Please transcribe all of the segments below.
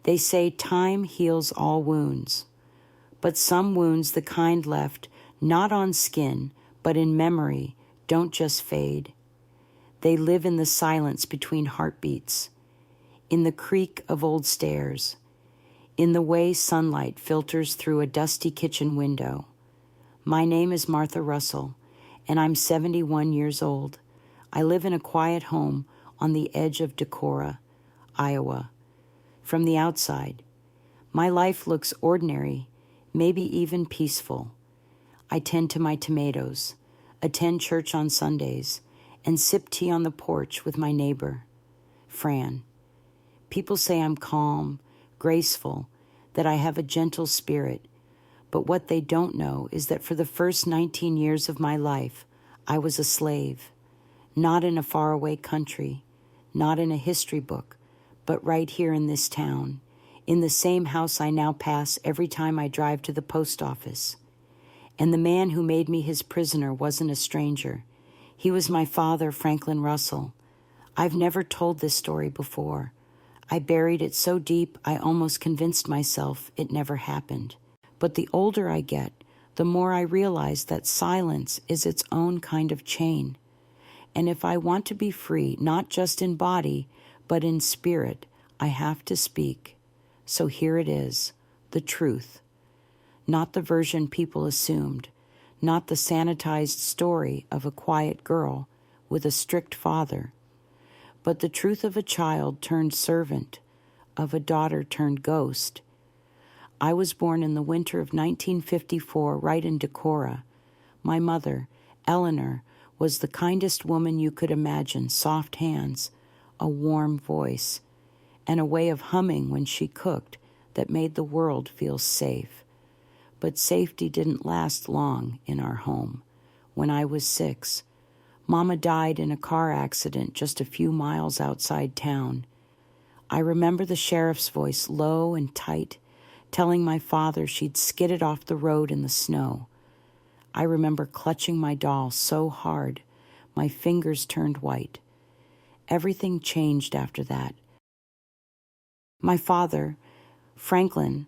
They say time heals all wounds, but some wounds, the kind left not on skin, but in memory, don't just fade. They live in the silence between heartbeats, in the creak of old stairs, in the way sunlight filters through a dusty kitchen window. My name is Martha Russell, and I'm 71 years old. I live in a quiet home on the edge of Decorah, Iowa. From the outside, my life looks ordinary, maybe even peaceful. I tend to my tomatoes, attend church on Sundays, and sip tea on the porch with my neighbor, Fran. People say I'm calm, graceful, that I have a gentle spirit, but what they don't know is that for the first 19 years of my life, I was a slave, not in a faraway country, not in a history book, but right here in this town, in the same house I now pass every time I drive to the post office. And the man who made me his prisoner wasn't a stranger. He was my father, Franklin Russell. I've never told this story before. I buried it so deep I almost convinced myself it never happened. But the older I get, the more I realize that silence is its own kind of chain. And if I want to be free, not just in body, but in spirit, I have to speak. So here it is, the truth. Not the version people assumed, not the sanitized story of a quiet girl with a strict father, but the truth of a child turned servant, of a daughter turned ghost. I was born in the winter of 1954, right in Decorah. My mother, Eleanor, was the kindest woman you could imagine, soft hands, a warm voice, and a way of humming when she cooked that made the world feel safe. But safety didn't last long in our home. When I was 6, Mama died in a car accident just a few miles outside town. I remember the sheriff's voice, low and tight, telling my father she'd skidded off the road in the snow. I remember clutching my doll so hard, my fingers turned white. Everything changed after that. My father, Franklin,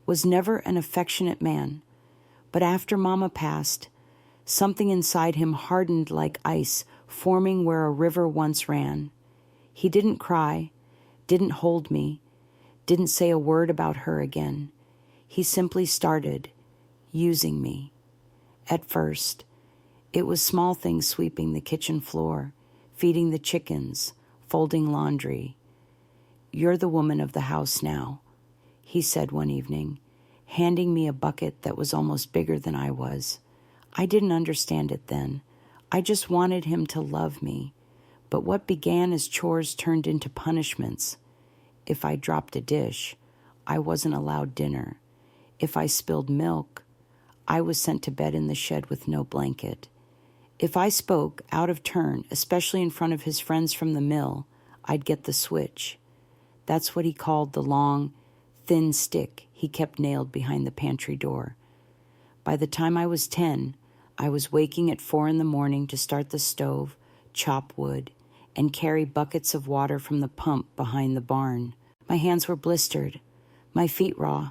was never an affectionate man, but after Mama passed, something inside him hardened like ice, forming where a river once ran. He didn't cry, didn't hold me, didn't say a word about her again. He simply started using me. At first, it was small things: sweeping the kitchen floor, feeding the chickens, folding laundry. "You're the woman of the house now," he said one evening, handing me a bucket that was almost bigger than I was. I didn't understand it then. I just wanted him to love me. But what began as chores turned into punishments. If I dropped a dish, I wasn't allowed dinner. If I spilled milk, I was sent to bed in the shed with no blanket. If I spoke out of turn, especially in front of his friends from the mill, I'd get the switch. That's what he called the long, thin stick he kept nailed behind the pantry door. By the time I was 10, I was waking at 4 a.m. to start the stove, chop wood, and carry buckets of water from the pump behind the barn. My hands were blistered, my feet raw.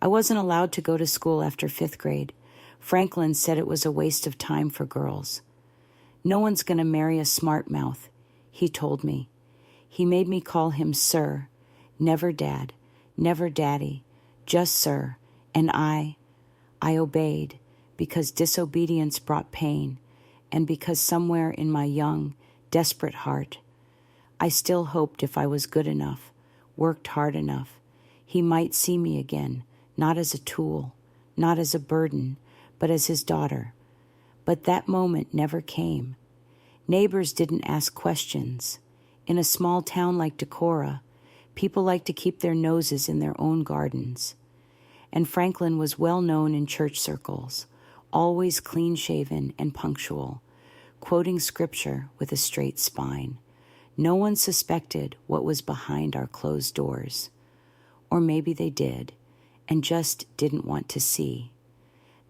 I wasn't allowed to go to school after 5th grade. Franklin said it was a waste of time for girls. "No one's going to marry a smart mouth," he told me. He made me call him sir, never dad, never daddy, just sir, and I obeyed, because disobedience brought pain, and because somewhere in my young, desperate heart, I still hoped if I was good enough, worked hard enough, he might see me again, not as a tool, not as a burden, but as his daughter. But that moment never came. Neighbors didn't ask questions. In a small town like Decorah, people like to keep their noses in their own gardens. And Franklin was well known in church circles, always clean-shaven and punctual, quoting scripture with a straight spine. No one suspected what was behind our closed doors. Or maybe they did, and just didn't want to see.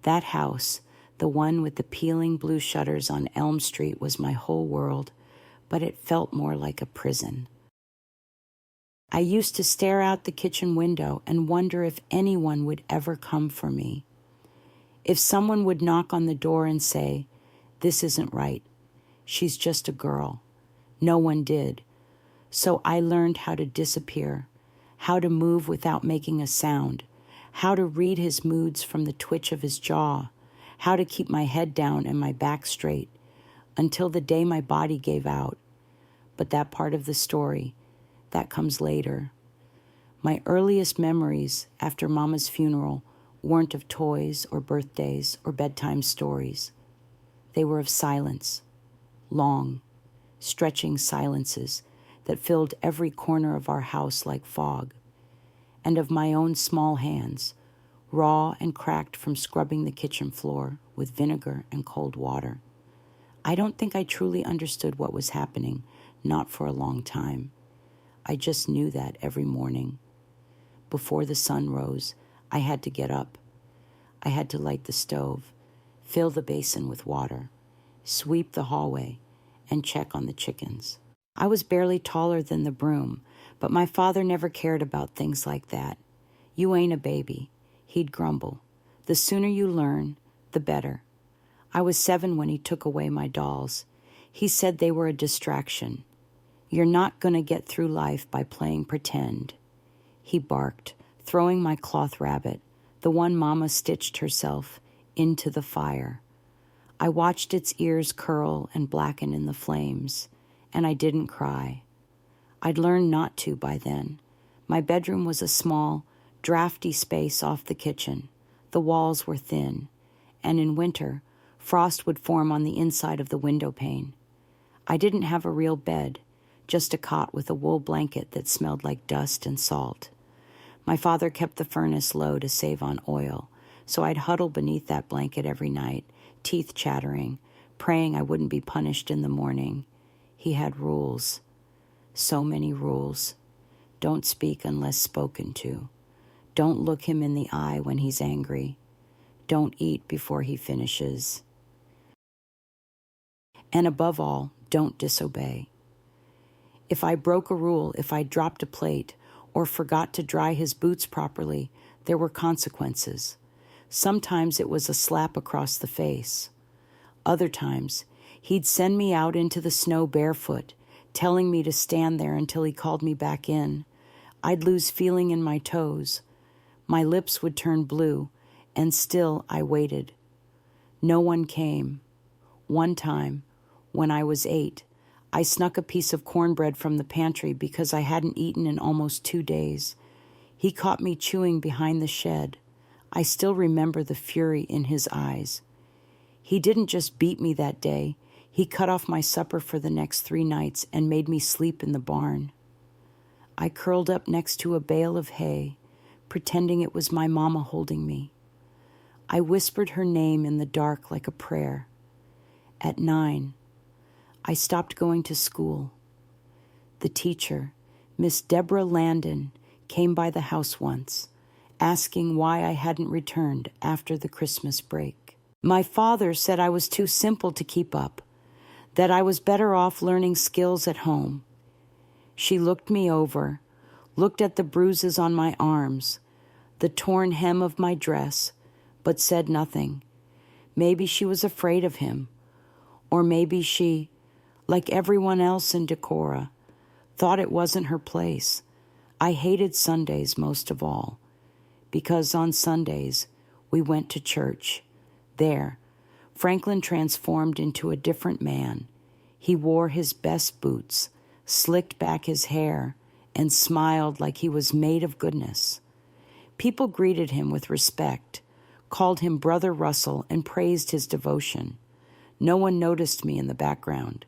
That house, the one with the peeling blue shutters on Elm Street, was my whole world, but it felt more like a prison. I used to stare out the kitchen window and wonder if anyone would ever come for me. If someone would knock on the door and say, "This isn't right. She's just a girl." No one did. So I learned how to disappear, how to move without making a sound, how to read his moods from the twitch of his jaw, how to keep my head down and my back straight, until the day my body gave out. But that part of the story, that comes later. My earliest memories after Mama's funeral weren't of toys or birthdays or bedtime stories. They were of silence, long, stretching silences that filled every corner of our house like fog, and of my own small hands, raw and cracked from scrubbing the kitchen floor with vinegar and cold water. I don't think I truly understood what was happening, not for a long time. I just knew that every morning. Before the sun rose, I had to get up. I had to light the stove, fill the basin with water, sweep the hallway, and check on the chickens. I was barely taller than the broom, but my father never cared about things like that. "You ain't a baby," he'd grumble. "The sooner you learn, the better." I was 7 when he took away my dolls. He said they were a distraction. "You're not going to get through life by playing pretend." He barked, throwing my cloth rabbit, the one Mama stitched herself, into the fire. I watched its ears curl and blacken in the flames, and I didn't cry. I'd learned not to by then. My bedroom was a small, drafty space off the kitchen. The walls were thin, and in winter, frost would form on the inside of the window pane. I didn't have a real bed, just a cot with a wool blanket that smelled like dust and salt. My father kept the furnace low to save on oil, so I'd huddle beneath that blanket every night, teeth chattering, praying I wouldn't be punished in the morning. He had rules. So many rules. Don't speak unless spoken to. Don't look him in the eye when he's angry. Don't eat before he finishes. And above all, don't disobey. If I broke a rule, if I dropped a plate, or forgot to dry his boots properly, there were consequences. Sometimes it was a slap across the face. Other times, he'd send me out into the snow barefoot, telling me to stand there until he called me back in. I'd lose feeling in my toes. My lips would turn blue, and still I waited. No one came. One time, when I was 8, I snuck a piece of cornbread from the pantry because I hadn't eaten in almost 2 days. He caught me chewing behind the shed. I still remember the fury in his eyes. He didn't just beat me that day. He cut off my supper for the next 3 nights and made me sleep in the barn. I curled up next to a bale of hay, pretending it was my mama holding me. I whispered her name in the dark like a prayer. At 9, I stopped going to school. The teacher, Miss Deborah Landon, came by the house once, asking why I hadn't returned after the Christmas break. My father said I was too simple to keep up, that I was better off learning skills at home. She looked me over, looked at the bruises on my arms, the torn hem of my dress, but said nothing. Maybe she was afraid of him, or maybe she, like everyone else in Decorah, thought it wasn't her place. I hated Sundays most of all, because on Sundays we went to church. There, Franklin transformed into a different man. He wore his best boots, slicked back his hair, and smiled like he was made of goodness. People greeted him with respect, called him Brother Russell, and praised his devotion. No one noticed me in the background,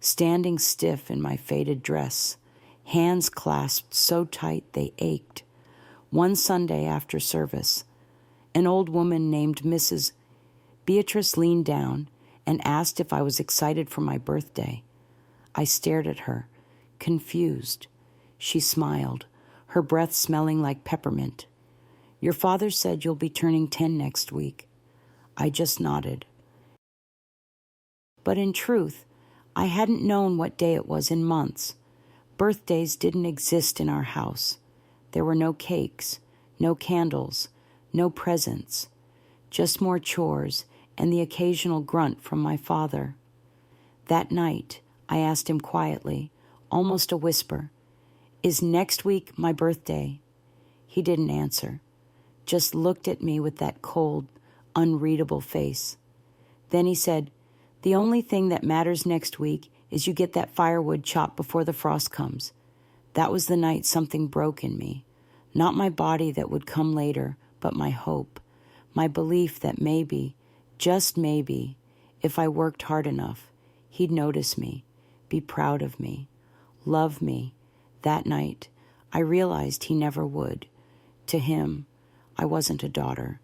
standing stiff in my faded dress, hands clasped so tight they ached. One Sunday after service, an old woman named Mrs. Beatrice leaned down and asked if I was excited for my birthday. I stared at her, confused. She smiled, her breath smelling like peppermint. "Your father said you'll be turning 10 next week." I just nodded. But in truth, I hadn't known what day it was in months. Birthdays didn't exist in our house. There were no cakes, no candles, no presents, just more chores and the occasional grunt from my father. That night, I asked him quietly, almost a whisper, "Is next week my birthday?" He didn't answer, just looked at me with that cold, unreadable face. Then he said, "The only thing that matters next week is you get that firewood chopped before the frost comes." That was the night something broke in me. Not my body that would come later, but my hope, my belief that maybe, just maybe, if I worked hard enough, he'd notice me, be proud of me, love me. That night, I realized he never would. To him, I wasn't a daughter.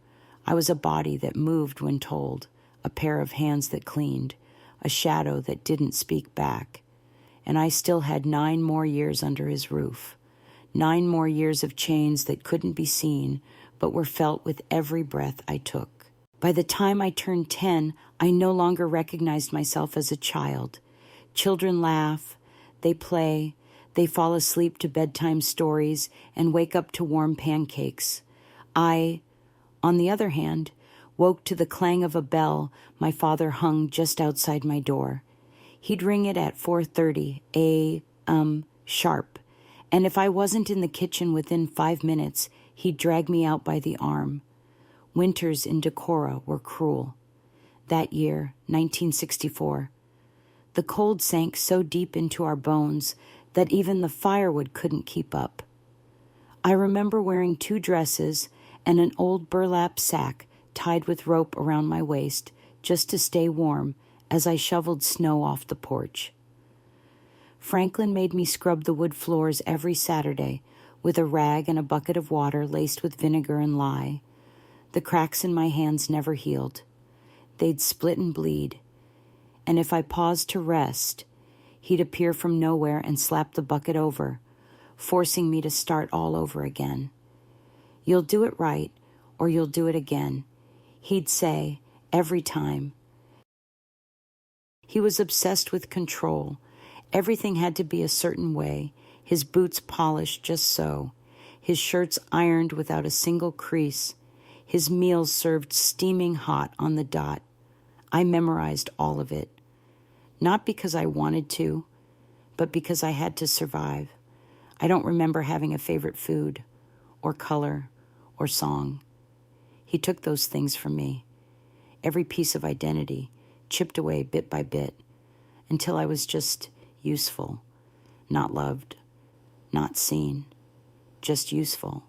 I was a body that moved when told, a pair of hands that cleaned, a shadow that didn't speak back. And I still had 9 more years under his roof. 9 more years of chains that couldn't be seen, but were felt with every breath I took. By the time I turned 10, I no longer recognized myself as a child. Children laugh, they play, they fall asleep to bedtime stories and wake up to warm pancakes. I, on the other hand, woke to the clang of a bell my father hung just outside my door. He'd ring it at 4:30 a.m. sharp, and if I wasn't in the kitchen within 5 minutes, he'd drag me out by the arm. Winters in Decorah were cruel. That year, 1964, the cold sank so deep into our bones that even the firewood couldn't keep up. I remember wearing 2 dresses and an old burlap sack tied with rope around my waist just to stay warm as I shoveled snow off the porch. Franklin made me scrub the wood floors every Saturday with a rag and a bucket of water laced with vinegar and lye. The cracks in my hands never healed. They'd split and bleed, and if I paused to rest, he'd appear from nowhere and slap the bucket over, forcing me to start all over again. "You'll do it right, or you'll do it again," he'd say every time. He was obsessed with control. Everything had to be a certain way, his boots polished just so, his shirts ironed without a single crease, his meals served steaming hot on the dot. I memorized all of it, not because I wanted to, but because I had to survive. I don't remember having a favorite food, or color, or song. He took those things from me, every piece of identity, chipped away bit by bit, until I was just useful, not loved, not seen, just useful.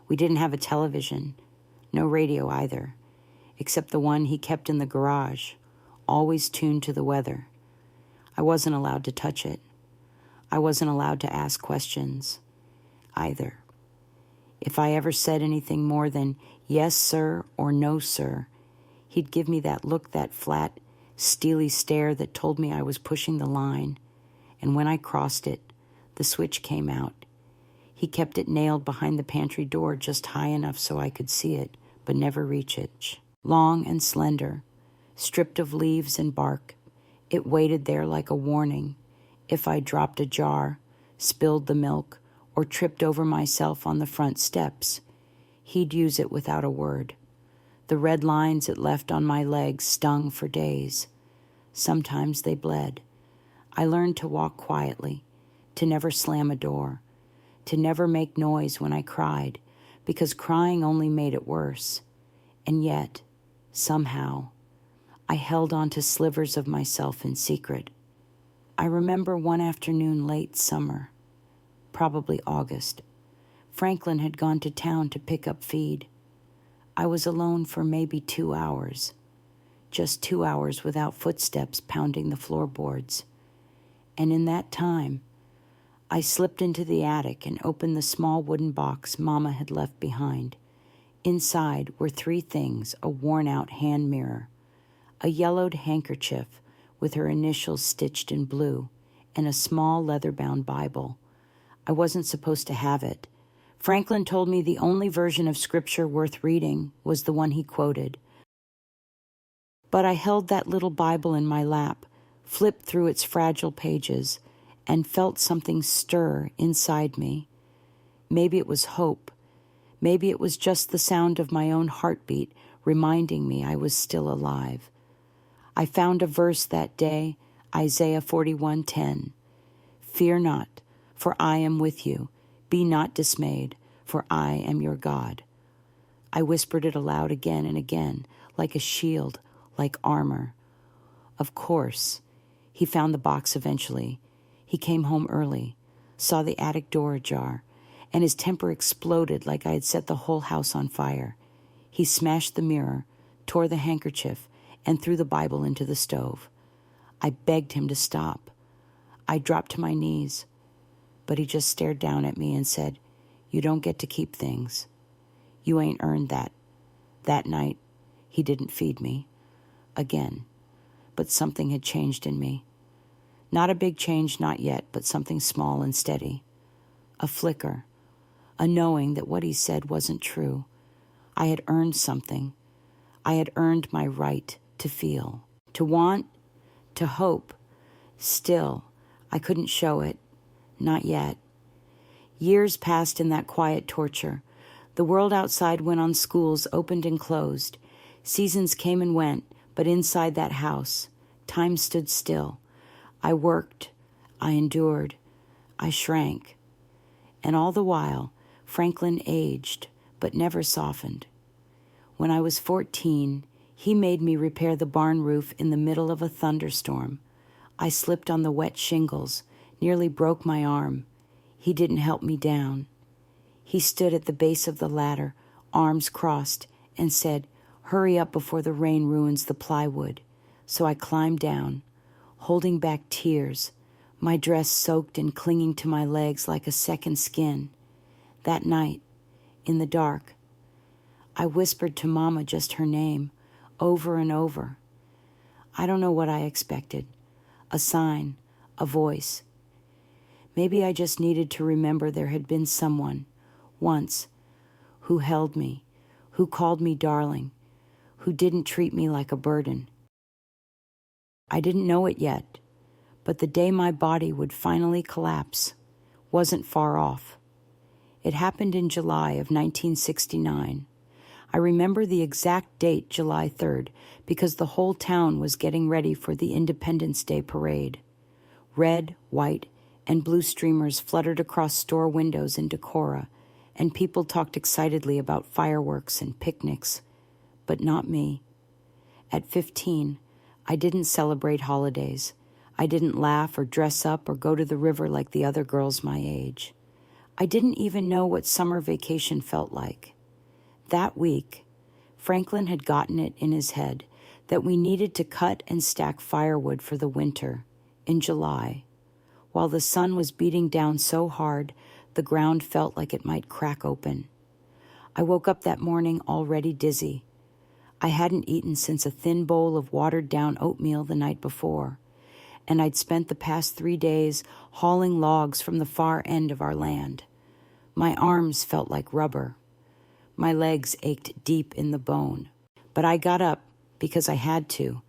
We didn't have a television, no radio either, except the one he kept in the garage, always tuned to the weather. I wasn't allowed to touch it. I wasn't allowed to ask questions either. If I ever said anything more than "yes, sir," or "no, sir," he'd give me that look, that flat, steely stare that told me I was pushing the line. And when I crossed it, the switch came out. He kept it nailed behind the pantry door just high enough so I could see it, but never reach it. Long and slender, stripped of leaves and bark, it waited there like a warning. If I dropped a jar, spilled the milk, or tripped over myself on the front steps, he'd use it without a word. The red lines it left on my legs stung for days. Sometimes they bled. I learned to walk quietly, to never slam a door, to never make noise when I cried, because crying only made it worse. And yet, somehow, I held on to slivers of myself in secret. I remember one afternoon late summer, probably August. Franklin had gone to town to pick up feed. I was alone for maybe 2 hours, just 2 hours without footsteps pounding the floorboards. And in that time, I slipped into the attic and opened the small wooden box Mama had left behind. Inside were 3 things: a worn-out hand mirror, a yellowed handkerchief with her initials stitched in blue, and a small leather-bound Bible. I wasn't supposed to have it. Franklin told me the only version of scripture worth reading was the one he quoted. But I held that little Bible in my lap, flipped through its fragile pages, and felt something stir inside me. Maybe it was hope. Maybe it was just the sound of my own heartbeat reminding me I was still alive. I found a verse that day, Isaiah 41:10. Fear not, for I am with you. Be not dismayed, for I am your God. I whispered it aloud again and again, like a shield, like armor. Of course, he found the box eventually. He came home early, saw the attic door ajar, and his temper exploded like I had set the whole house on fire. He smashed the mirror, tore the handkerchief, and threw the Bible into the stove. I begged him to stop. I dropped to my knees, but he just stared down at me and said, "You don't get to keep things. You ain't earned that." That night, he didn't feed me again, but something had changed in me. Not a big change, not yet, but something small and steady. A flicker, a knowing that what he said wasn't true. I had earned something. I had earned my right to feel, to want, to hope. Still, I couldn't show it. Not yet. Years passed in that quiet torture. The world outside went on, schools opened and closed. Seasons came and went, but inside that house, time stood still. I worked, I endured, I shrank. And all the while, Franklin aged, but never softened. When I was 14, he made me repair the barn roof in the middle of a thunderstorm. I slipped on the wet shingles, nearly broke my arm. He didn't help me down. He stood at the base of the ladder, arms crossed, and said, "Hurry up before the rain ruins the plywood." So I climbed down, holding back tears, my dress soaked and clinging to my legs like a second skin. That night, in the dark, I whispered to Mama just her name, over and over. I don't know what I expected. A sign, a voice. Maybe I just needed to remember there had been someone, once, who held me, who called me darling, who didn't treat me like a burden. I didn't know it yet, but the day my body would finally collapse wasn't far off. It happened in July of 1969. I remember the exact date, July 3rd, because the whole town was getting ready for the Independence Day parade. Red, white, and blue streamers fluttered across store windows in Decorah, and people talked excitedly about fireworks and picnics. But not me. At 15, I didn't celebrate holidays. I didn't laugh or dress up or go to the river like the other girls my age. I didn't even know what summer vacation felt like. That week, Franklin had gotten it in his head that we needed to cut and stack firewood for the winter in July. While the sun was beating down so hard, the ground felt like it might crack open. I woke up that morning already dizzy. I hadn't eaten since a thin bowl of watered-down oatmeal the night before, and I'd spent the past 3 days hauling logs from the far end of our land. My arms felt like rubber. My legs ached deep in the bone. But I got up because I had to.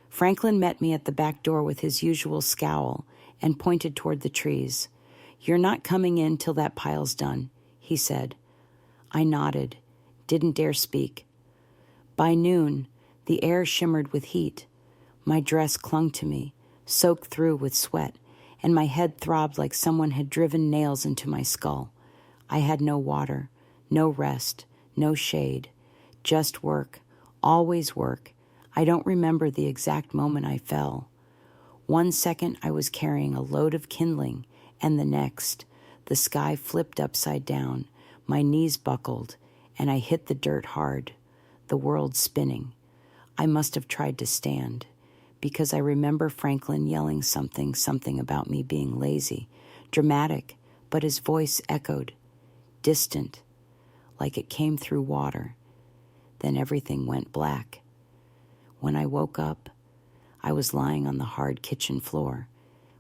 Franklin met me at the back door with his usual scowl and pointed toward the trees. "You're not coming in till that pile's done," he said. I nodded, didn't dare speak. By noon, the air shimmered with heat. My dress clung to me, soaked through with sweat, and my head throbbed like someone had driven nails into my skull. I had no water, no rest, no shade, just work, always work. I don't remember the exact moment I fell. 1 second I was carrying a load of kindling, and the next, the sky flipped upside down, my knees buckled, and I hit the dirt hard, the world spinning. I must have tried to stand, because I remember Franklin yelling something about me being lazy, dramatic, but his voice echoed, distant, like it came through water. Then everything went black. When I woke up, I was lying on the hard kitchen floor.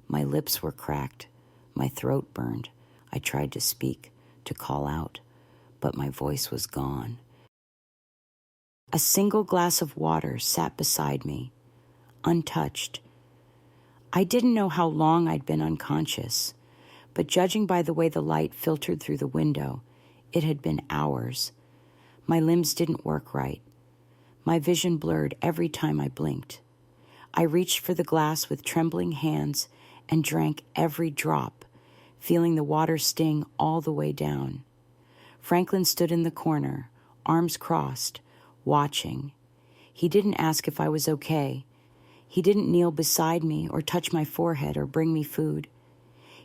My lips were cracked, my throat burned. I tried to speak, to call out, but my voice was gone. A single glass of water sat beside me, untouched. I didn't know how long I'd been unconscious, but judging by the way the light filtered through the window, it had been hours. My limbs didn't work right. My vision blurred every time I blinked. I reached for the glass with trembling hands and drank every drop, feeling the water sting all the way down. Franklin stood in the corner, arms crossed, watching. He didn't ask if I was okay. He didn't kneel beside me or touch my forehead or bring me food.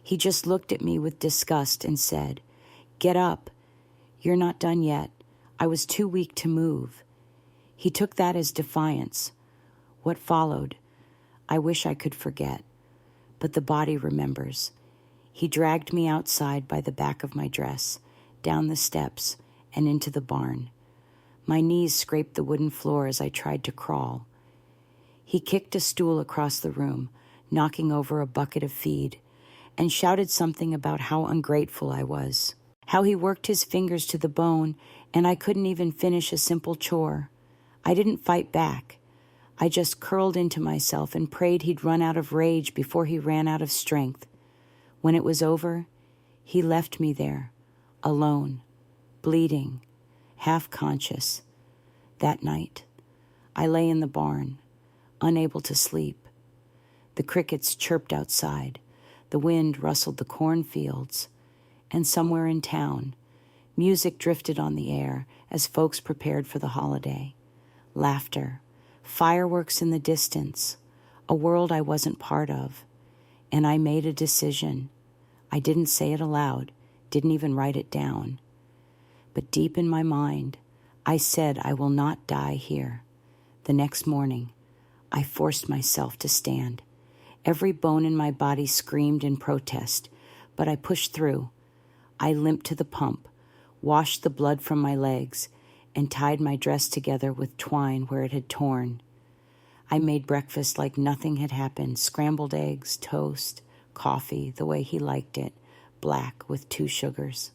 He just looked at me with disgust and said, "Get up. You're not done yet. I was too weak to move." He took that as defiance. What followed, I wish I could forget, but the body remembers. He dragged me outside by the back of my dress, down the steps, and into the barn. My knees scraped the wooden floor as I tried to crawl. He kicked a stool across the room, knocking over a bucket of feed, and shouted something about how ungrateful I was, how he worked his fingers to the bone, and I couldn't even finish a simple chore. I didn't fight back. I just curled into myself and prayed he'd run out of rage before he ran out of strength. When it was over, he left me there, alone, bleeding, half-conscious. That night, I lay in the barn, unable to sleep. The crickets chirped outside, the wind rustled the cornfields, and somewhere in town, music drifted on the air as folks prepared for the holiday. Laughter, fireworks in the distance, a world I wasn't part of, and I made a decision. I didn't say it aloud, didn't even write it down. But deep in my mind, I said I will not die here. The next morning, I forced myself to stand. Every bone in my body screamed in protest, but I pushed through. I limped to the pump, washed the blood from my legs, and tied my dress together with twine where it had torn. I made breakfast like nothing had happened, scrambled eggs, toast, coffee, the way he liked it, black with 2 sugars.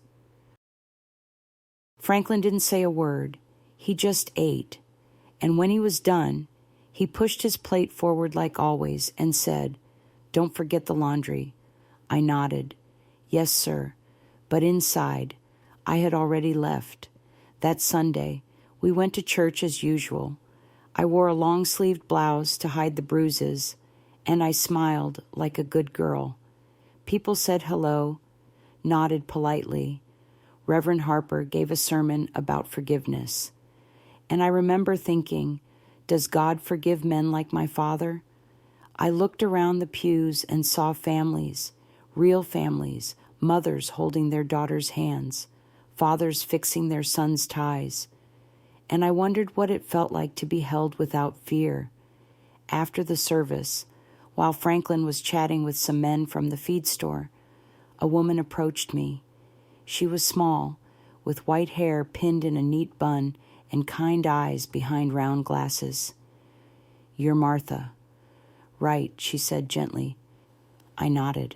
Franklin didn't say a word. He just ate. And when he was done, he pushed his plate forward like always and said, "Don't forget the laundry." I nodded. "Yes, sir." But inside, I had already left. That Sunday, we went to church as usual. I wore a long-sleeved blouse to hide the bruises, and I smiled like a good girl. People said hello, nodded politely. Reverend Harper gave a sermon about forgiveness. And I remember thinking, does God forgive men like my father? I looked around the pews and saw families, real families, mothers holding their daughters' hands, fathers fixing their sons' ties. And I wondered what it felt like to be held without fear. After the service, while Franklin was chatting with some men from the feed store, a woman approached me. She was small, with white hair pinned in a neat bun and kind eyes behind round glasses. "You're Martha." "Right," she said gently. I nodded.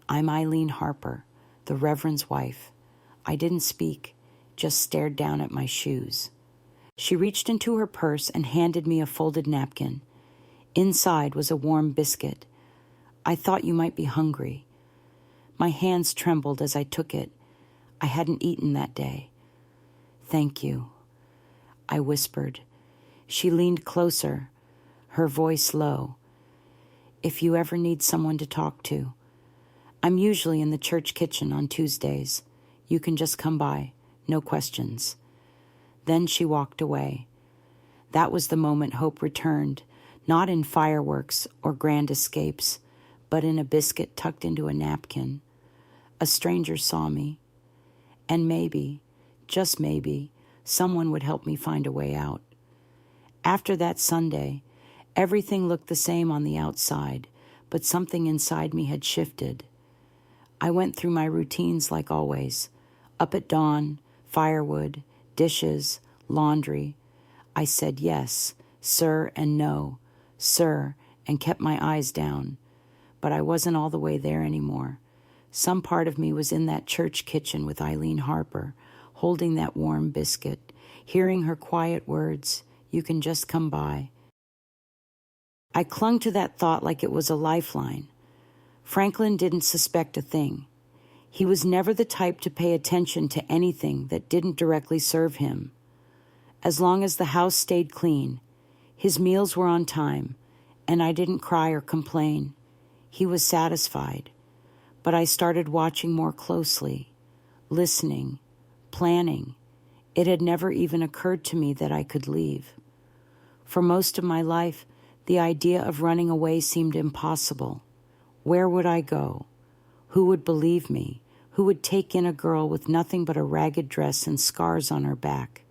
"I'm Eileen Harper, the Reverend's wife." I didn't speak, just stared down at my shoes. She reached into her purse and handed me a folded napkin. Inside was a warm biscuit. "I thought you might be hungry." My hands trembled as I took it. I hadn't eaten that day. "Thank you," I whispered. She leaned closer, her voice low. "If you ever need someone to talk to, I'm usually in the church kitchen on Tuesdays. You can just come by, no questions." Then she walked away. That was the moment hope returned, not in fireworks or grand escapes, but in a biscuit tucked into a napkin. A stranger saw me, and maybe, just maybe, someone would help me find a way out. After that Sunday, everything looked the same on the outside, but something inside me had shifted. I went through my routines like always. Up at dawn, firewood, dishes, laundry. I said yes, sir, and no, sir, and kept my eyes down. But I wasn't all the way there anymore. Some part of me was in that church kitchen with Eileen Harper, holding that warm biscuit, hearing her quiet words, "You can just come by." I clung to that thought like it was a lifeline. Franklin didn't suspect a thing. He was never the type to pay attention to anything that didn't directly serve him. As long as the house stayed clean, his meals were on time, and I didn't cry or complain, he was satisfied. But I started watching more closely, listening, planning. It had never even occurred to me that I could leave. For most of my life, the idea of running away seemed impossible. Where would I go? Who would believe me? Who would take in a girl with nothing but a ragged dress and scars on her back?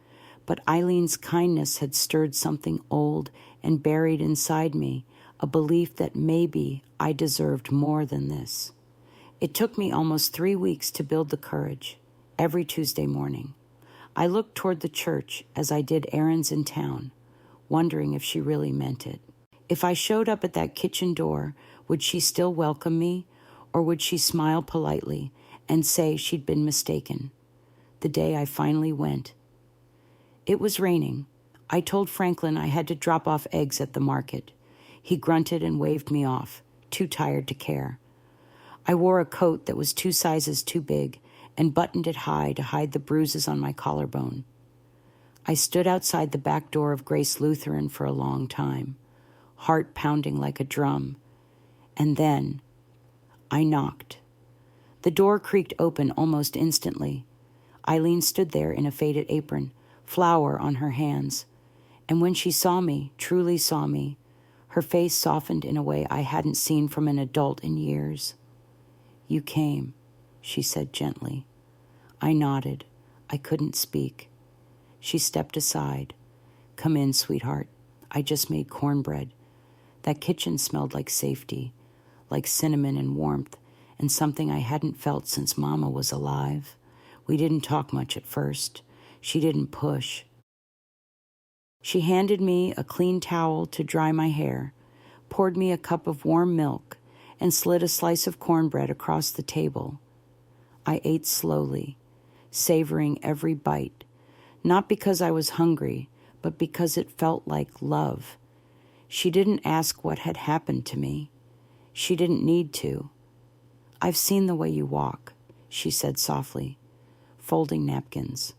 But Eileen's kindness had stirred something old and buried inside me, a belief that maybe I deserved more than this. It took me almost 3 weeks to build the courage, every Tuesday morning. I looked toward the church as I did errands in town, wondering if she really meant it. If I showed up at that kitchen door, would she still welcome me, or would she smile politely and say she'd been mistaken? The day I finally went. It was raining. I told Franklin I had to drop off eggs at the market. He grunted and waved me off, too tired to care. I wore a coat that was 2 sizes too big and buttoned it high to hide the bruises on my collarbone. I stood outside the back door of Grace Lutheran for a long time, heart pounding like a drum. And then I knocked. The door creaked open almost instantly. Eileen stood there in a faded apron, flour on her hands. And when she saw me, truly saw me, her face softened in a way I hadn't seen from an adult in years. "You came," she said gently. I nodded. I couldn't speak. She stepped aside. "Come in, sweetheart. I just made cornbread." That kitchen smelled like safety, like cinnamon and warmth, and something I hadn't felt since Mama was alive. We didn't talk much at first. She didn't push. She handed me a clean towel to dry my hair, poured me a cup of warm milk, and slid a slice of cornbread across the table. I ate slowly, savoring every bite, not because I was hungry, but because it felt like love. She didn't ask what had happened to me. She didn't need to. "I've seen the way you walk," she said softly, folding napkins,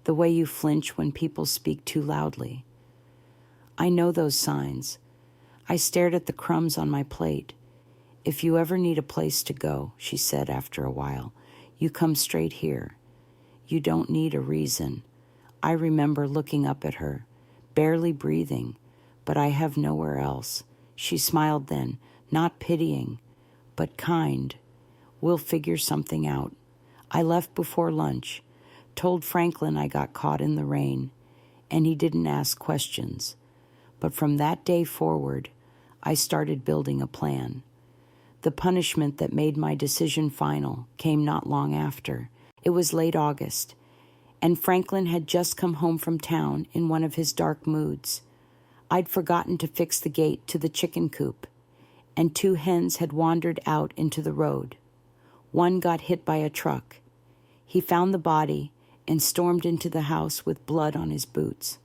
"the way you flinch when people speak too loudly. I know those signs." I stared at the crumbs on my plate. "If you ever need a place to go," she said after a while, "you come straight here. You don't need a reason." I remember looking up at her, barely breathing, but I have nowhere else. She smiled then, not pitying, but kind. "We'll figure something out." I left before lunch, told Franklin I got caught in the rain, and he didn't ask questions. But from that day forward, I started building a plan. The punishment that made my decision final came not long after. It was late August, and Franklin had just come home from town in one of his dark moods. I'd forgotten to fix the gate to the chicken coop, and 2 hens had wandered out into the road. One got hit by a truck. He found the body and stormed into the house with blood on his boots.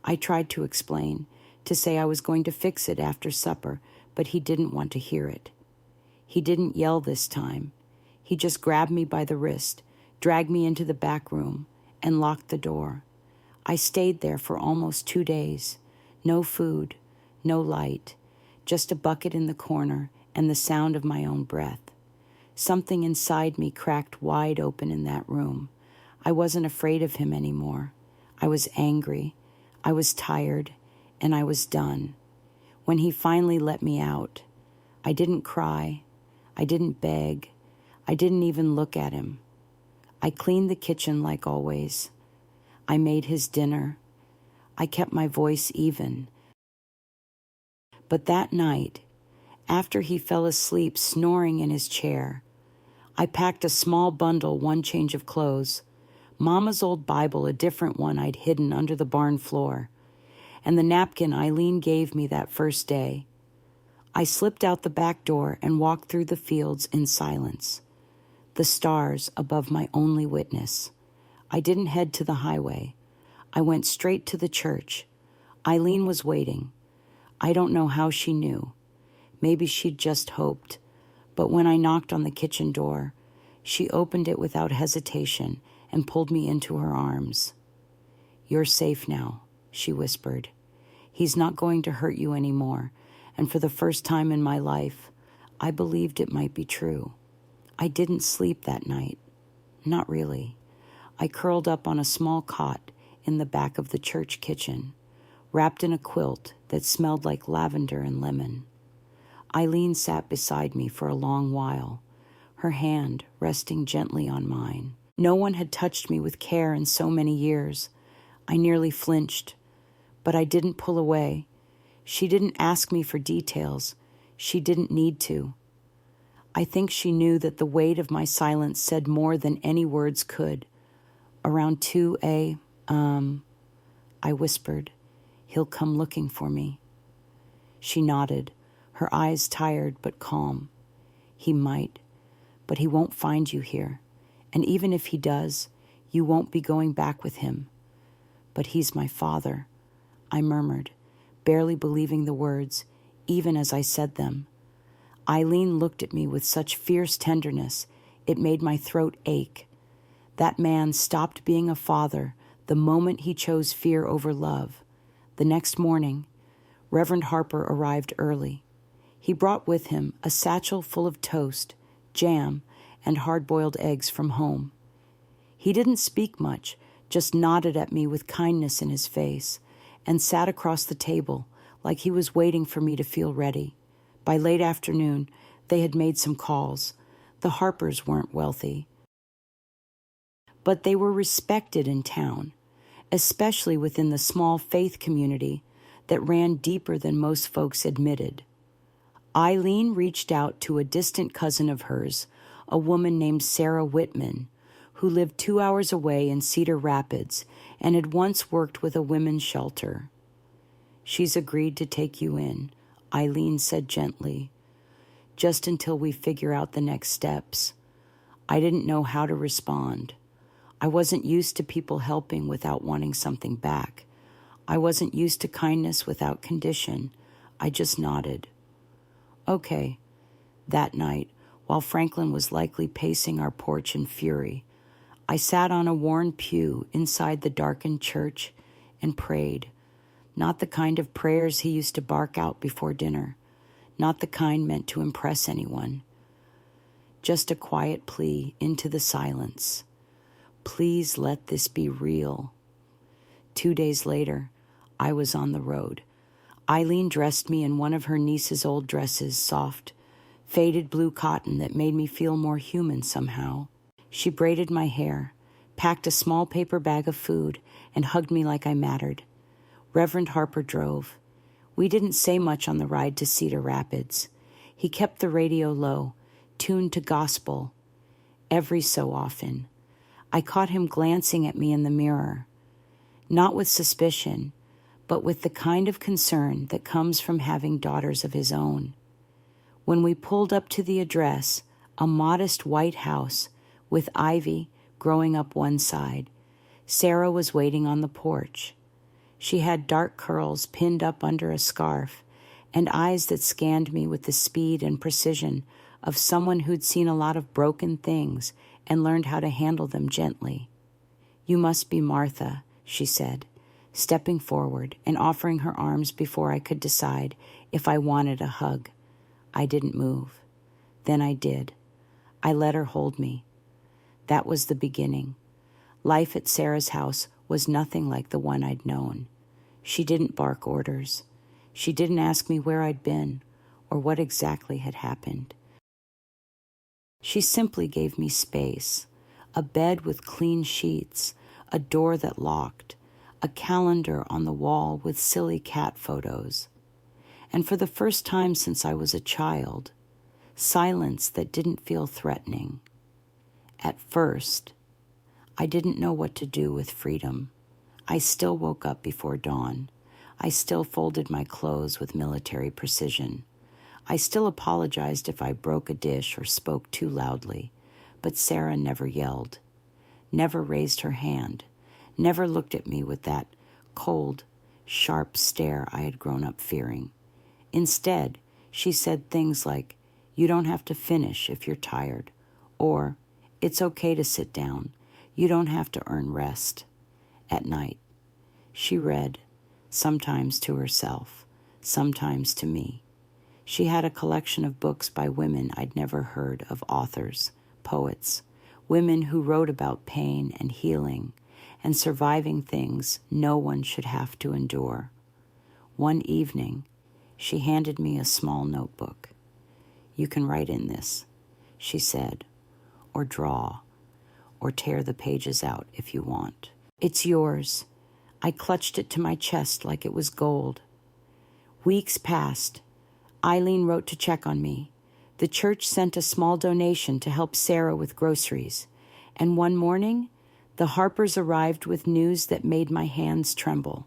I tried to explain, to say I was going to fix it after supper, but he didn't want to hear it. He didn't yell this time. He just grabbed me by the wrist, dragged me into the back room, and locked the door. I stayed there for almost 2 days. No food, no light, just a bucket in the corner and the sound of my own breath. Something inside me cracked wide open in that room. I wasn't afraid of him anymore. I was angry. I was tired, and I was done. When he finally let me out, I didn't cry. I didn't beg. I didn't even look at him. I cleaned the kitchen like always. I made his dinner. I kept my voice even. But that night, after he fell asleep snoring in his chair, I packed a small bundle, 1 change of clothes, Mama's old Bible, a different one I'd hidden under the barn floor, and the napkin Eileen gave me that first day. I slipped out the back door and walked through the fields in silence, the stars above my only witness. I didn't head to the highway. I went straight to the church. Eileen was waiting. I don't know how she knew. Maybe she'd just hoped. But when I knocked on the kitchen door, she opened it without hesitation and pulled me into her arms. "You're safe now," she whispered. "He's not going to hurt you anymore." And for the first time in my life, I believed it might be true. I didn't sleep that night. Not really. I curled up on a small cot in the back of the church kitchen, wrapped in a quilt that smelled like lavender and lemon. Eileen sat beside me for a long while, her hand resting gently on mine. No one had touched me with care in so many years. I nearly flinched, but I didn't pull away. She didn't ask me for details. She didn't need to. I think she knew that the weight of my silence said more than any words could. "Around 2 I whispered. "He'll come looking for me." She nodded, her eyes tired but calm. "He might, but he won't find you here. And even if he does, you won't be going back with him." "But he's my father," I murmured, barely believing the words, even as I said them. Eileen looked at me with such fierce tenderness, it made my throat ache. That man stopped being a father the moment he chose fear over love. The next morning, Reverend Harper arrived early. He brought with him a satchel full of toast, jam, and hard-boiled eggs from home. He didn't speak much, just nodded at me with kindness in his face, and sat across the table like he was waiting for me to feel ready. By late afternoon, they had made some calls. The Harpers weren't wealthy, but they were respected in town, especially within the small faith community that ran deeper than most folks admitted. Eileen reached out to a distant cousin of hers, a woman named Sarah Whitman, who lived 2 hours away in Cedar Rapids and had once worked with a women's shelter. "She's agreed to take you in," Eileen said gently, "just until we figure out the next steps." I didn't know how to respond. I wasn't used to people helping without wanting something back. I wasn't used to kindness without condition. I just nodded. "Okay." That night, while Franklin was likely pacing our porch in fury, I sat on a worn pew inside the darkened church and prayed. Not the kind of prayers he used to bark out before dinner, not the kind meant to impress anyone. Just a quiet plea into the silence. Please let this be real. 2 days later, I was on the road. Eileen dressed me in one of her niece's old dresses, soft, faded blue cotton that made me feel more human somehow. She braided my hair, packed a small paper bag of food, and hugged me like I mattered. Reverend Harper drove. We didn't say much on the ride to Cedar Rapids. He kept the radio low, tuned to gospel. Every so often, I caught him glancing at me in the mirror, not with suspicion, but with the kind of concern that comes from having daughters of his own. When we pulled up to the address, a modest white house with ivy growing up one side, Sarah was waiting on the porch. She had dark curls pinned up under a scarf and eyes that scanned me with the speed and precision of someone who'd seen a lot of broken things and learned how to handle them gently. "You must be Martha," she said, stepping forward and offering her arms before I could decide if I wanted a hug. I didn't move. Then I did. I let her hold me. That was the beginning. Life at Sarah's house was nothing like the one I'd known. She didn't bark orders. She didn't ask me where I'd been or what exactly had happened. She simply gave me space, a bed with clean sheets, a door that locked, a calendar on the wall with silly cat photos. And for the first time since I was a child, silence that didn't feel threatening. At first, I didn't know what to do with freedom. I still woke up before dawn. I still folded my clothes with military precision. I still apologized if I broke a dish or spoke too loudly, but Sarah never yelled, never raised her hand, never looked at me with that cold, sharp stare I had grown up fearing. Instead, she said things like, "You don't have to finish if you're tired," or "It's okay to sit down. You don't have to earn rest." At night, she read, sometimes to herself, sometimes to me. She had a collection of books by women I'd never heard of, authors, poets, women who wrote about pain and healing and surviving things no one should have to endure. One evening, she handed me a small notebook. "You can write in this," she said, "or draw, or tear the pages out if you want. It's yours." I clutched it to my chest like it was gold. Weeks passed. Eileen wrote to check on me. The church sent a small donation to help Sarah with groceries. And one morning, the Harpers arrived with news that made my hands tremble.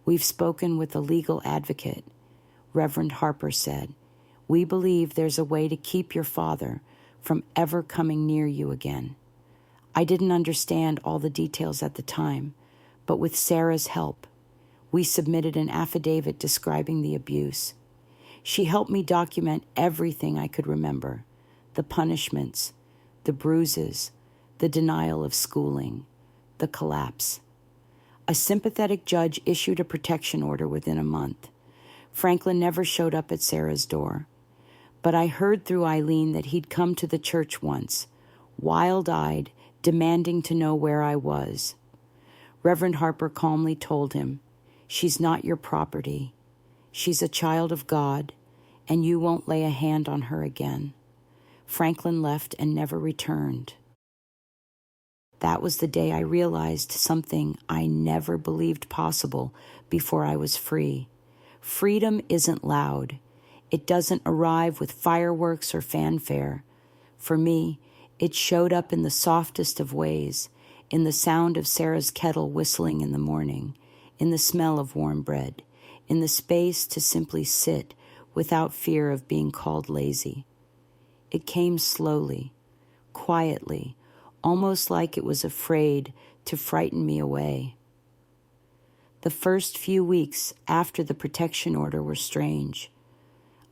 "We've spoken with a legal advocate," Reverend Harper said. "We believe there's a way to keep your father from ever coming near you again." I didn't understand all the details at the time, but with Sarah's help, we submitted an affidavit describing the abuse. She helped me document everything I could remember: the punishments, the bruises, the denial of schooling, the collapse. A sympathetic judge issued a protection order within a month. Franklin never showed up at Sarah's door, but I heard through Eileen that he'd come to the church once, wild-eyed, demanding to know where I was. Reverend Harper calmly told him, "She's not your property. She's a child of God, and you won't lay a hand on her again." Franklin left and never returned. That was the day I realized something I never believed possible before I was free. Freedom isn't loud. It doesn't arrive with fireworks or fanfare. For me, it showed up in the softest of ways, in the sound of Sarah's kettle whistling in the morning, in the smell of warm bread, in the space to simply sit without fear of being called lazy. It came slowly, quietly, almost like it was afraid to frighten me away. The first few weeks after the protection order were strange.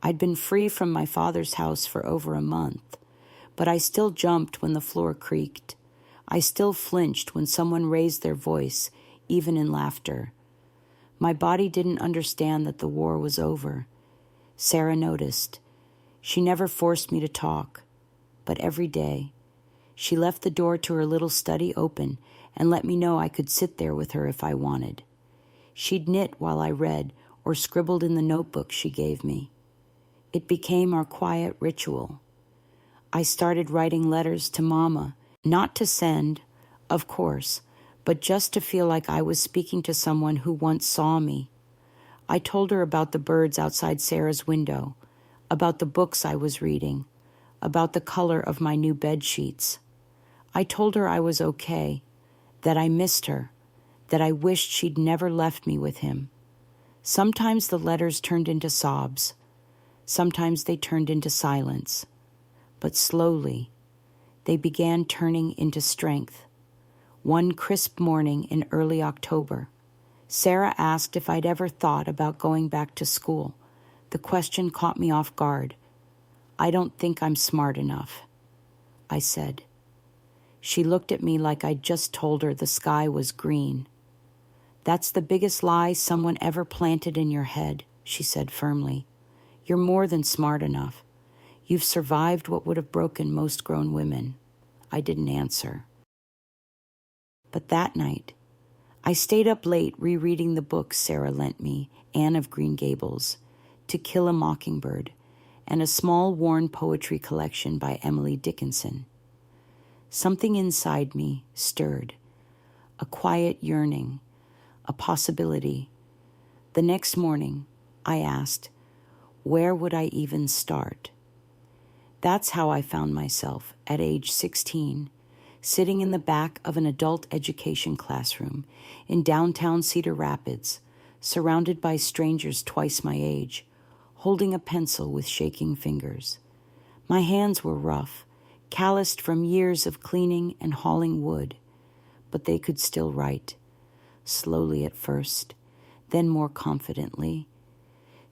I'd been free from my father's house for over a month, but I still jumped when the floor creaked. I still flinched when someone raised their voice, even in laughter. My body didn't understand that the war was over. Sarah noticed. She never forced me to talk, but every day, she left the door to her little study open and let me know I could sit there with her if I wanted. She'd knit while I read or scribbled in the notebook she gave me. It became our quiet ritual. I started writing letters to Mama, not to send, of course, but just to feel like I was speaking to someone who once saw me. I told her about the birds outside Sarah's window, about the books I was reading, about the color of my new bed sheets. I told her I was okay, that I missed her, that I wished she'd never left me with him. Sometimes the letters turned into sobs. Sometimes they turned into silence. But slowly, they began turning into strength. One crisp morning in early October, Sarah asked if I'd ever thought about going back to school. The question caught me off guard. "I don't think I'm smart enough," I said. She looked at me like I'd just told her the sky was green. "That's the biggest lie someone ever planted in your head," she said firmly. "You're more than smart enough. You've survived what would have broken most grown women." I didn't answer. But that night, I stayed up late rereading the book Sarah lent me, Anne of Green Gables, To Kill a Mockingbird, and a small worn poetry collection by Emily Dickinson. Something inside me stirred, a quiet yearning, a possibility. The next morning, I asked, where would I even start? That's how I found myself at age 16, sitting in the back of an adult education classroom in downtown Cedar Rapids, surrounded by strangers twice my age, holding a pencil with shaking fingers. My hands were rough, calloused from years of cleaning and hauling wood, but they could still write, slowly at first, then more confidently.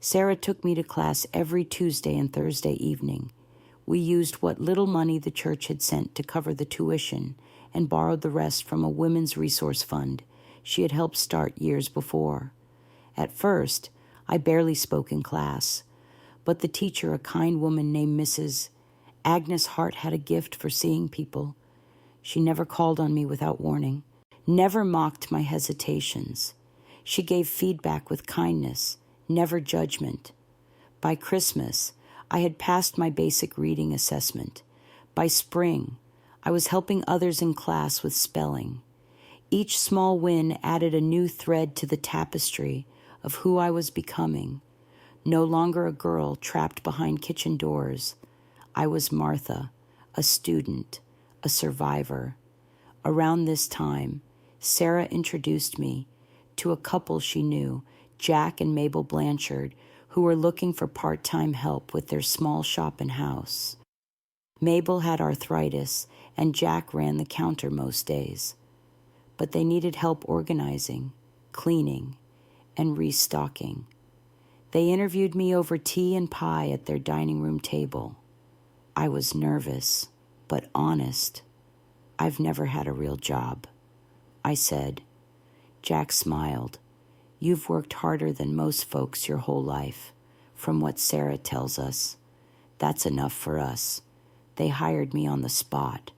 Sarah took me to class every Tuesday and Thursday evening. We used what little money the church had sent to cover the tuition and borrowed the rest from a women's resource fund she had helped start years before. At first, I barely spoke in class, but the teacher, a kind woman named Mrs. Agnes Hart, had a gift for seeing people. She never called on me without warning, never mocked my hesitations. She gave feedback with kindness, never judgment. By Christmas, I had passed my basic reading assessment. By spring, I was helping others in class with spelling. Each small win added a new thread to the tapestry of who I was becoming. No longer a girl trapped behind kitchen doors. I was Martha, a student, a survivor. Around this time, Sarah introduced me to a couple she knew, Jack and Mabel Blanchard, who were looking for part-time help with their small shop and house. Mabel had arthritis, and Jack ran the counter most days. But they needed help organizing, cleaning, and restocking. They interviewed me over tea and pie at their dining room table. I was nervous, but honest. I've never had a real job, I said. Jack smiled. You've worked harder than most folks your whole life, from what Sarah tells us. That's enough for us. They hired me on the spot.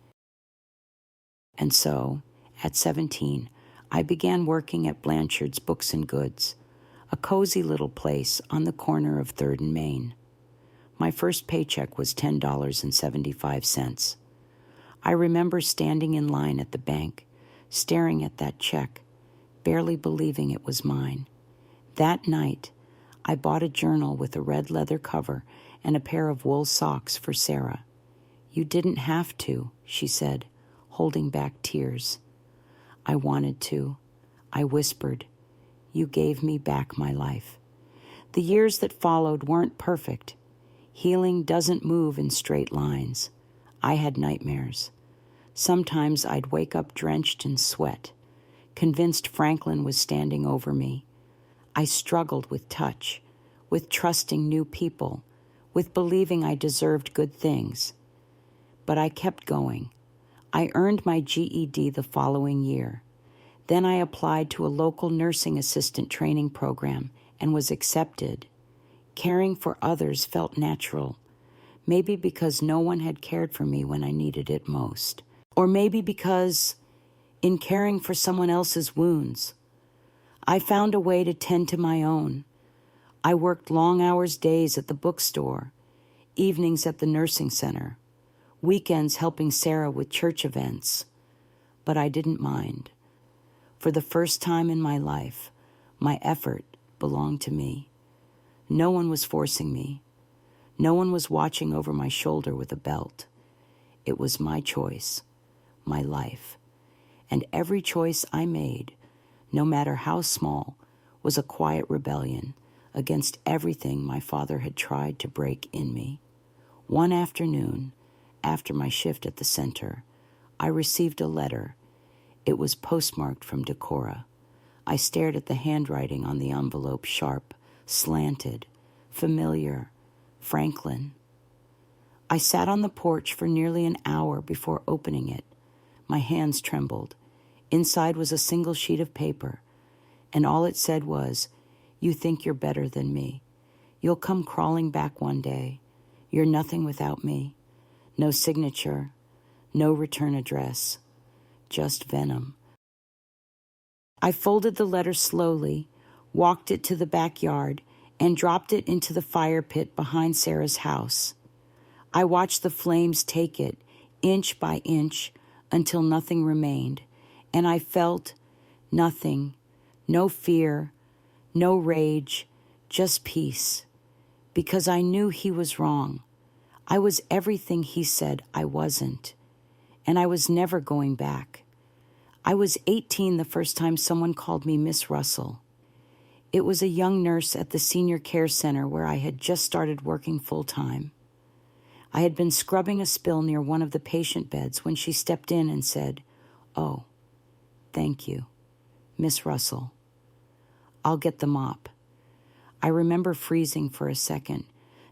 And so, at 17, I began working at Blanchard's Books and Goods, a cozy little place on the corner of 3rd and Main. My first paycheck was $10.75. I remember standing in line at the bank, staring at that check, barely believing it was mine. That night, I bought a journal with a red leather cover and a pair of wool socks for Sarah. You didn't have to, she said, holding back tears. I wanted to. I whispered. You gave me back my life. The years that followed weren't perfect. Healing doesn't move in straight lines. I had nightmares. Sometimes I'd wake up drenched in sweat, convinced Franklin was standing over me. I struggled with touch, with trusting new people, with believing I deserved good things. But I kept going. I earned my GED the following year. Then I applied to a local nursing assistant training program and was accepted. Caring for others felt natural, maybe because no one had cared for me when I needed it most. Or maybe because, in caring for someone else's wounds, I found a way to tend to my own. I worked long hours days at the bookstore, evenings at the nursing center, weekends helping Sarah with church events. But I didn't mind. For the first time in my life, my effort belonged to me. No one was forcing me. No one was watching over my shoulder with a belt. It was my choice, my life. And every choice I made, no matter how small, was a quiet rebellion against everything my father had tried to break in me. One afternoon, after my shift at the center, I received a letter. It was postmarked from Decorah. I stared at the handwriting on the envelope, sharp, slanted, familiar. Franklin. I sat on the porch for nearly an hour before opening it. My hands trembled. Inside was a single sheet of paper, and all it said was, "You think you're better than me. You'll come crawling back one day. You're nothing without me." No signature, no return address, just venom. I folded the letter slowly, walked it to the backyard, and dropped it into the fire pit behind Sarah's house. I watched the flames take it, inch by inch, until nothing remained, and I felt nothing, no fear, no rage, just peace, because I knew he was wrong. I was everything he said I wasn't, and I was never going back. I was 18 the first time someone called me Miss Russell. It was a young nurse at the senior care center where I had just started working full-time. I had been scrubbing a spill near one of the patient beds when she stepped in and said, "Oh, thank you, Miss Russell. I'll get the mop." I remember freezing for a second,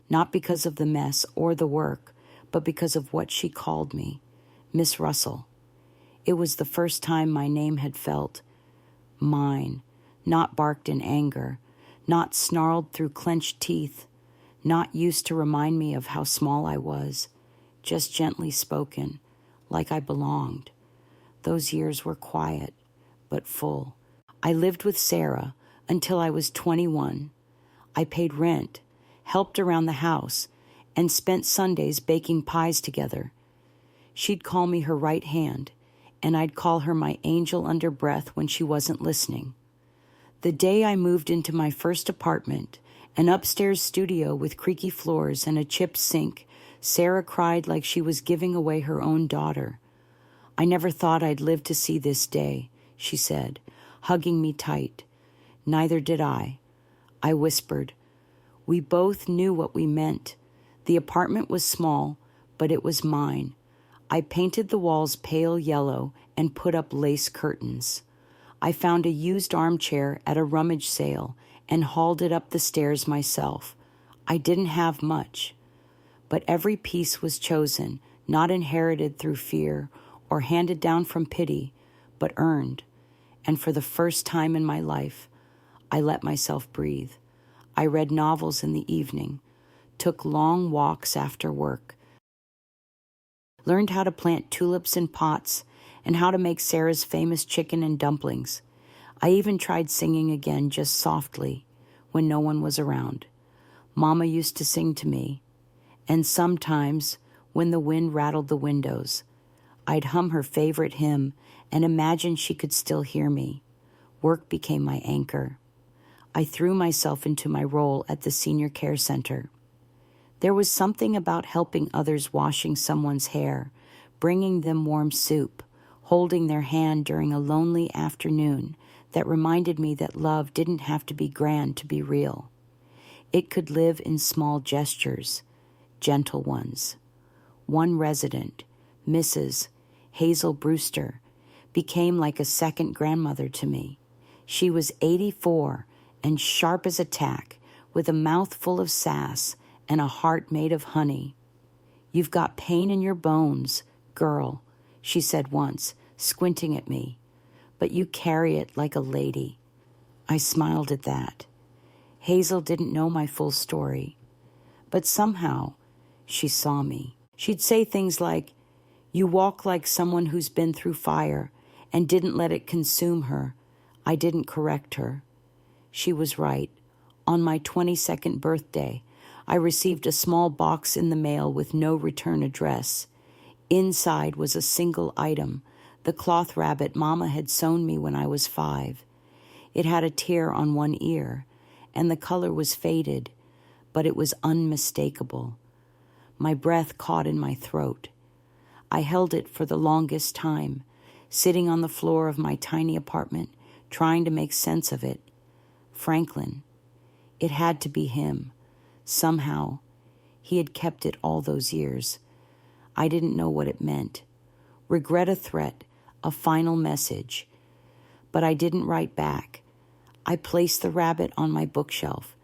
not because of the mess or the work, but because of what she called me, Miss Russell. It was the first time my name had felt mine, not barked in anger, not snarled through clenched teeth, not used to remind me of how small I was, just gently spoken, like I belonged. Those years were quiet, but full. I lived with Sarah until I was 21. I paid rent, helped around the house, and spent Sundays baking pies together. She'd call me her right hand, and I'd call her my angel under breath when she wasn't listening. The day I moved into my first apartment, an upstairs studio with creaky floors and a chipped sink, Sarah cried like she was giving away her own daughter. "I never thought I'd live to see this day," she said, hugging me tight. "Neither did I." I whispered. We both knew what we meant. The apartment was small, but it was mine. I painted the walls pale yellow and put up lace curtains. I found a used armchair at a rummage sale and hauled it up the stairs myself. I didn't have much, but every piece was chosen, not inherited through fear or handed down from pity, but earned. And for the first time in my life, I let myself breathe. I read novels in the evening, took long walks after work, learned how to plant tulips in pots and how to make Sarah's famous chicken and dumplings. I even tried singing again just softly when no one was around. Mama used to sing to me, and sometimes when the wind rattled the windows, I'd hum her favorite hymn and imagine she could still hear me. Work became my anchor. I threw myself into my role at the senior care center. There was something about helping others washing someone's hair, bringing them warm soup, holding their hand during a lonely afternoon that reminded me that love didn't have to be grand to be real. It could live in small gestures, gentle ones. One resident, Mrs. Hazel Brewster, became like a second grandmother to me. She was 84 and sharp as a tack, with a mouth full of sass and a heart made of honey. "You've got pain in your bones, girl," she said once, squinting at me, "but you carry it like a lady." I smiled at that. Hazel didn't know my full story, but somehow she saw me. She'd say things like, "You walk like someone who's been through fire and didn't let it consume her." I didn't correct her. She was right. On my 22nd birthday, I received a small box in the mail with no return address. Inside was a single item, the cloth rabbit Mama had sewn me when I was 5. It had a tear on one ear, and the color was faded, but it was unmistakable. My breath caught in my throat. I held it for the longest time, sitting on the floor of my tiny apartment, trying to make sense of it. Franklin. It had to be him. Somehow, he had kept it all those years. I didn't know what it meant. Regret a threat, a final message. But I didn't write back. I placed the rabbit on my bookshelf,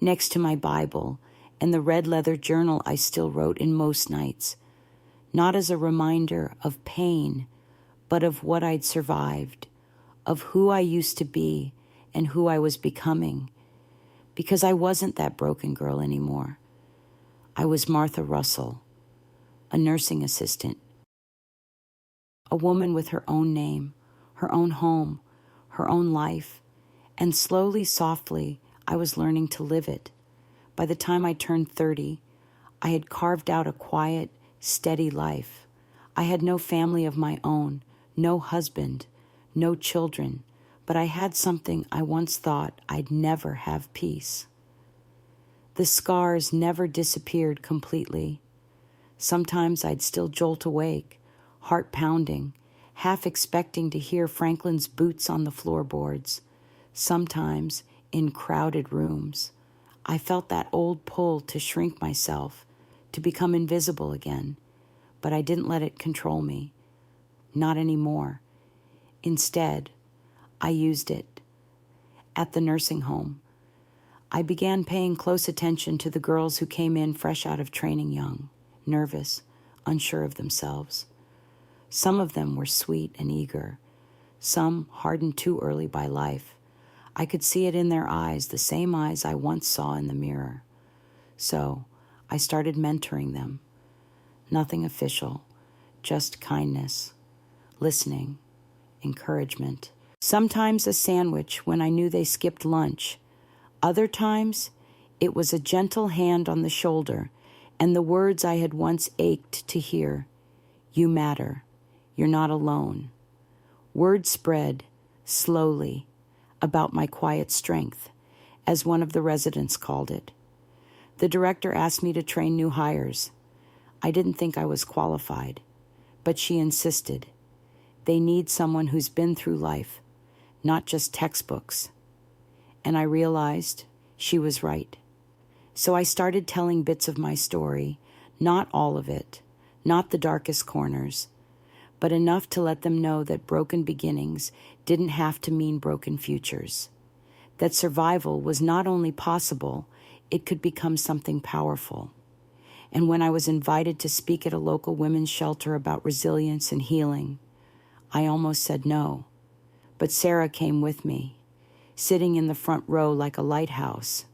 next to my Bible and the red leather journal I still wrote in most nights, not as a reminder of pain, but of what I'd survived, of who I used to be and who I was becoming, because I wasn't that broken girl anymore. I was Martha Russell, a nursing assistant, a woman with her own name, her own home, her own life, and slowly, softly, I was learning to live it. By the time I turned 30, I had carved out a quiet, steady life. I had no family of my own, no husband, no children, but I had something I once thought I'd never have peace. The scars never disappeared completely. Sometimes I'd still jolt awake, heart pounding, half expecting to hear Franklin's boots on the floorboards. Sometimes, in crowded rooms, I felt that old pull to shrink myself, to become invisible again, but I didn't let it control me. Not anymore. Instead, I used it. At the nursing home, I began paying close attention to the girls who came in fresh out of training young, nervous, unsure of themselves. Some of them were sweet and eager, some hardened too early by life. I could see it in their eyes, the same eyes I once saw in the mirror. So I started mentoring them. Nothing official, just kindness, listening, encouragement. Sometimes a sandwich when I knew they skipped lunch. Other times, it was a gentle hand on the shoulder and the words I had once ached to hear. You matter. You're not alone. Word spread, slowly, about my quiet strength, as one of the residents called it. The director asked me to train new hires. I didn't think I was qualified, but she insisted. They need someone who's been through life, not just textbooks. And I realized she was right. So I started telling bits of my story, not all of it, not the darkest corners, but enough to let them know that broken beginnings didn't have to mean broken futures, that survival was not only possible, it could become something powerful. And when I was invited to speak at a local women's shelter about resilience and healing, I almost said no. But Sarah came with me, sitting in the front row like a lighthouse.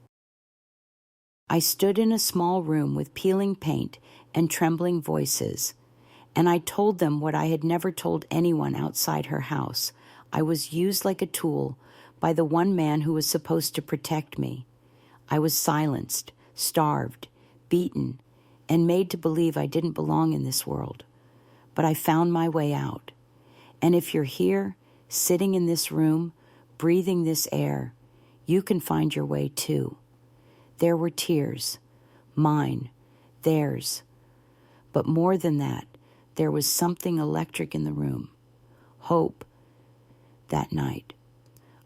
I stood in a small room with peeling paint and trembling voices, and I told them what I had never told anyone outside her house. I was used like a tool by the one man who was supposed to protect me. I was silenced, starved, beaten, and made to believe I didn't belong in this world. But I found my way out. And if you're here, sitting in this room, breathing this air, you can find your way too. There were tears, mine, theirs. But more than that, there was something electric in the room. Hope. That night,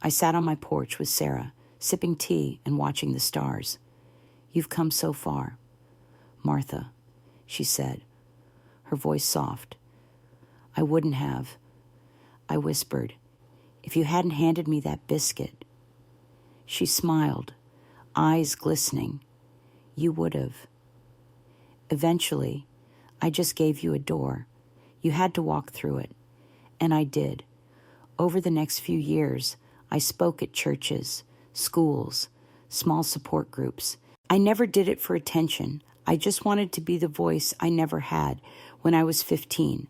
I sat on my porch with Sarah, sipping tea and watching the stars. You've come so far. Martha, she said, her voice soft. I wouldn't have. I whispered, if you hadn't handed me that biscuit. She smiled, eyes glistening. You would have. Eventually, I just gave you a door. You had to walk through it. And I did. Over the next few years, I spoke at churches, schools, small support groups. I never did it for attention. I just wanted to be the voice I never had when I was 15.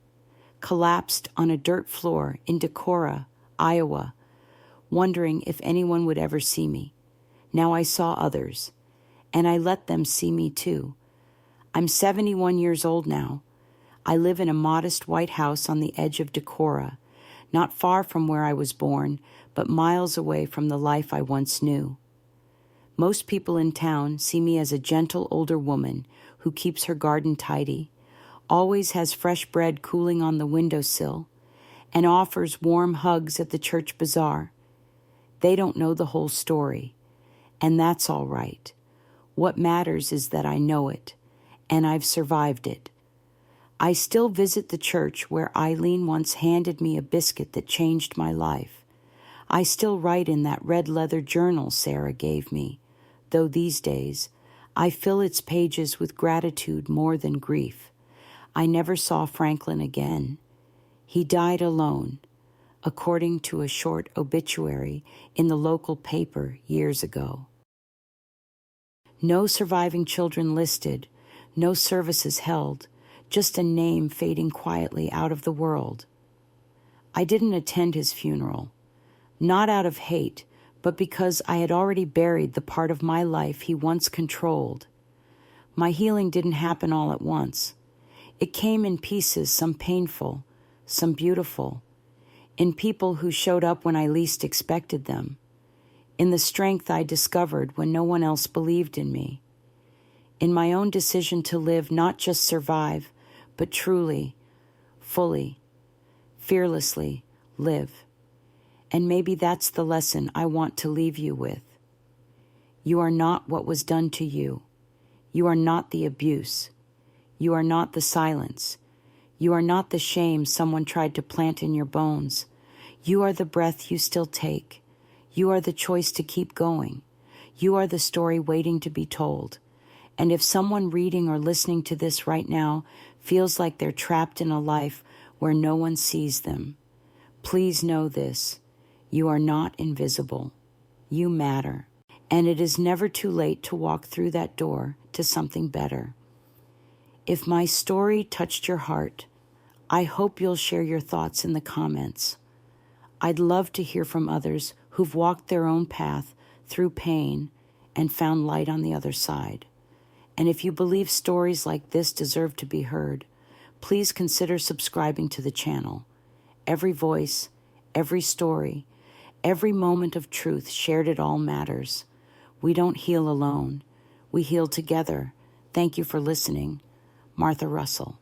Collapsed on a dirt floor in Decorah, Iowa, wondering if anyone would ever see me. Now I saw others, and I let them see me too. I'm 71 years old now. I live in a modest white house on the edge of Decorah, not far from where I was born, but miles away from the life I once knew. Most people in town see me as a gentle older woman who keeps her garden tidy, always has fresh bread cooling on the windowsill, and offers warm hugs at the church bazaar. They don't know the whole story, and that's all right. What matters is that I know it, and I've survived it. I still visit the church where Eileen once handed me a biscuit that changed my life. I still write in that red leather journal Sarah gave me, though these days I fill its pages with gratitude more than grief. I never saw Franklin again. He died alone, according to a short obituary in the local paper years ago. No surviving children listed, no services held, just a name fading quietly out of the world. I didn't attend his funeral, not out of hate, but because I had already buried the part of my life he once controlled. My healing didn't happen all at once. It came in pieces, some painful, some beautiful, in people who showed up when I least expected them, in the strength I discovered when no one else believed in me, in my own decision to live, not just survive, but truly, fully, fearlessly live. And maybe that's the lesson I want to leave you with. You are not what was done to you. You are not the abuse. You are not the silence. You are not the shame someone tried to plant in your bones. You are the breath you still take. You are the choice to keep going. You are the story waiting to be told. And if someone reading or listening to this right now feels like they're trapped in a life where no one sees them, please know this: you are not invisible. You matter. And it is never too late to walk through that door to something better. If my story touched your heart, I hope you'll share your thoughts in the comments. I'd love to hear from others who've walked their own path through pain and found light on the other side. And if you believe stories like this deserve to be heard, please consider subscribing to the channel. Every voice, every story, every moment of truth shared, it all matters. We don't heal alone. We heal together. Thank you for listening. Martha Russell.